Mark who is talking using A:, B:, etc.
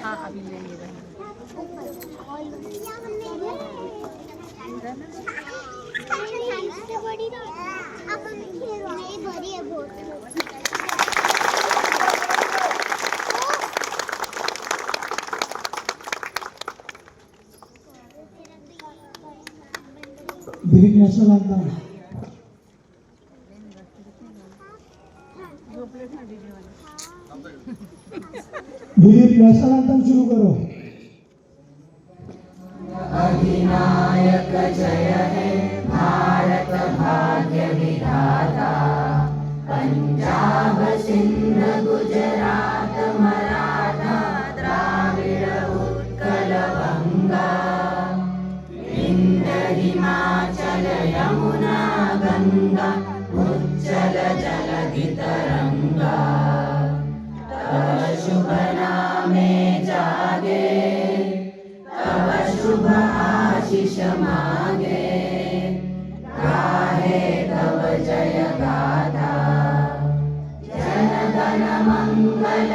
A: हाँ अभी लेंगे
B: दिलीप नॅशनल अंतम दिलीप नॅशनल अंतम शुरू करो।
C: अधिनायक जय हे भारत भाग्य विधाता, पंजाब सिंध गुजरात मराठा द्राविड उत्कल बंगा, विंध्य हिमाचल यमुना गंगा उज्जल जलधि तरंगा, तव शुभ नामे जागे तव शुभ आशीष मागे, गाहे तव जय गाथा, जन गण मंगल